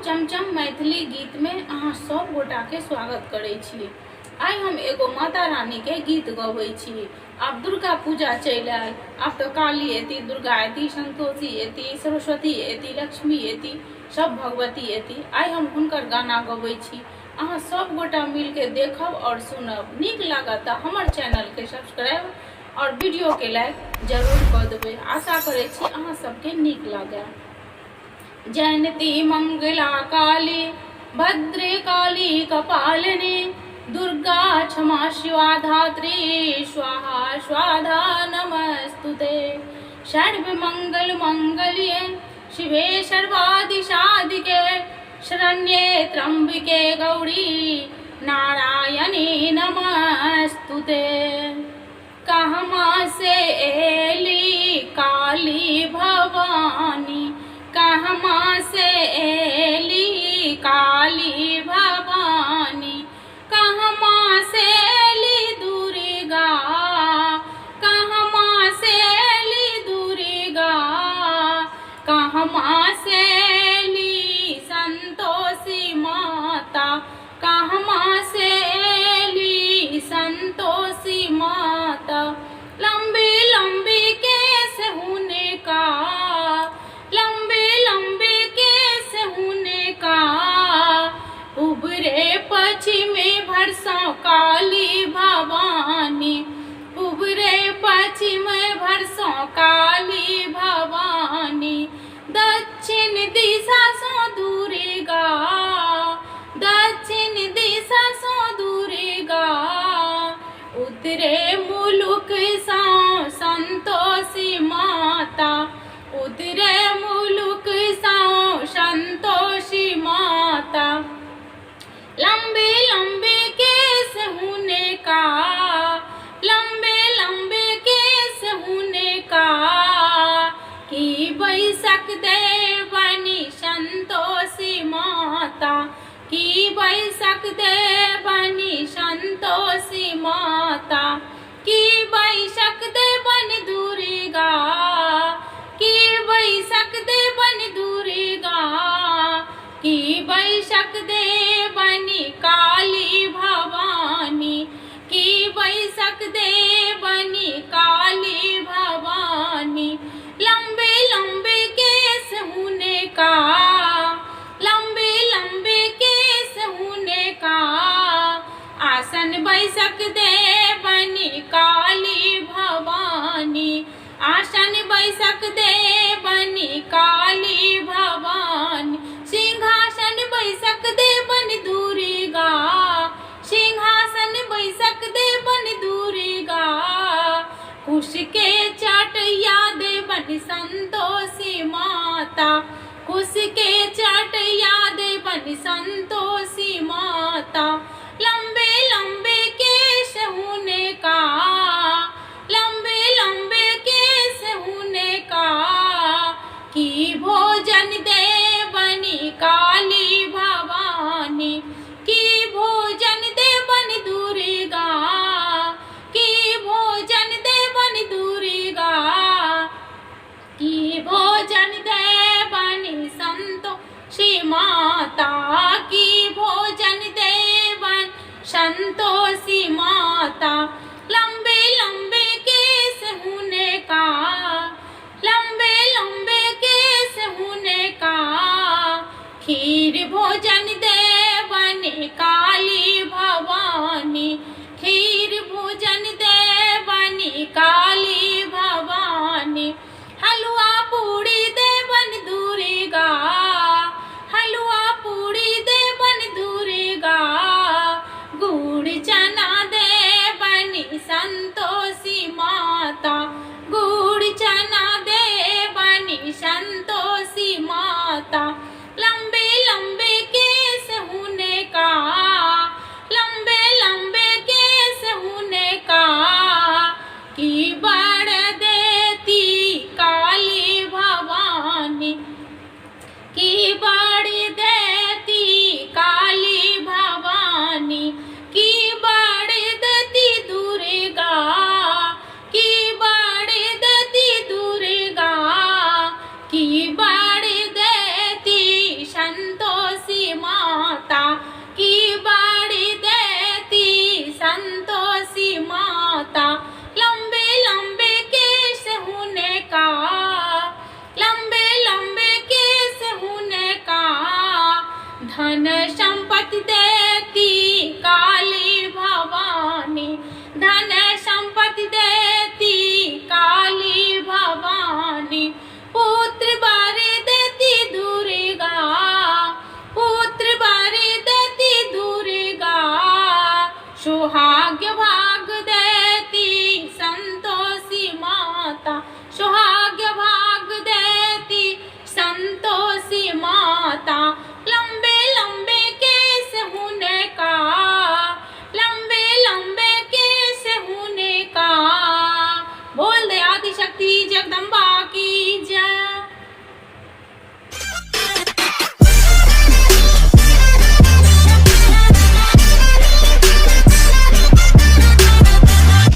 चमचम मैथिली गीत में अहाँ सब गोटा के स्वागत करे छी। आई हम एगो माता रानी के गीत गबै छी। अब दुर्गा पूजा चल आयल, अब तो काली एती, दुर्गा एती, संतोषी एती, सरस्वती एती, लक्ष्मी एती, सब भगवती एती। आई हम हुनकर गाना गबै छी। अहाँ सब गोटा मिल के देखब और सुनब। नीक लागत त हमर चैनल के सब्सक्राइब और वीडियो के लाइक जरूर कर देबै। आशा करे छी अहाँ सबके नीक लागे। जयंती मंगला काली भद्रे काली कपालिनी दुर्गा क्षमा शिवा धात्री स्वाहा स्वाधा नमस्तुते। सर्व मंगल मंगल्ये शिवे सर्वादि साधिके शरण्ये त्र्यंबके गौरी नारायणी नमस्तुते। कहमा से एली काली भवानी, कहमा से एली काली भवानी, कहमा से एली दुर्गा, कहमा से एली दुर्गा, कहमा से एली संतोषी माता, कहमा से एली संतोषी माता। लंबी लंबी केस होने का, लंबे लंबे केस होने का, उभरे पश्चिमे भरसों काली भवानी, उभरे पश्चिमे भरसों काली भवानी। दक्षिण दिशा सो दुर्गा, दक्षिण दिशा सो दुर्गा, उत्तरे मुलुक सो संतोषी माता, उत्तरे मुलुक सो संतोषी माता। लंबे लंबे केस होने का, लंबे लंबे केस होने का, की बैसक देवनी संतोषी माता, की बैसक देवनी संतोषी माता, की बैसक देवनी दुर्गा, की बैसक देवनी दुर्गा, की बैसक देवनी काली भवानी, की बैसक देवनी काली भवानी। लंबे लंबे केस होने का, लंबे लंबे केस होने का, आसन बैसक देवनी काली भवानी, आसन बैसक देवनी काली भवानी। सिंहासन बैसक देवनी दुर्गा, सिंहासन बैसक देवनी दुर्गा, कुश के चाटैया देवनी संतोषी माता, कुश के चाटैया देवनी संतोषी माता। लंबे लंबे केस होने का, लंबे लंबे केस होने का, की भोजन देवनी काली भवानी, की भोजन देवनी दुर्गा, की भोजन देवनी दुर्गा, की भोजन देवनी संतोषी माता, की भोजन देवन संतोषी माता। लंबे लंबे केस होने का, लंबे लंबे केस होने का, खीर भोजन देवनी काली भवानी, खीर भोजन देवनी काली भवानी। हलवा पूड़ी देवन दुर्गा, हलवा पूड़ी देवन दुर्गा, गुड़ चना देवनी संतोषी माता, गुड़ चना देवनी संतोषी माता।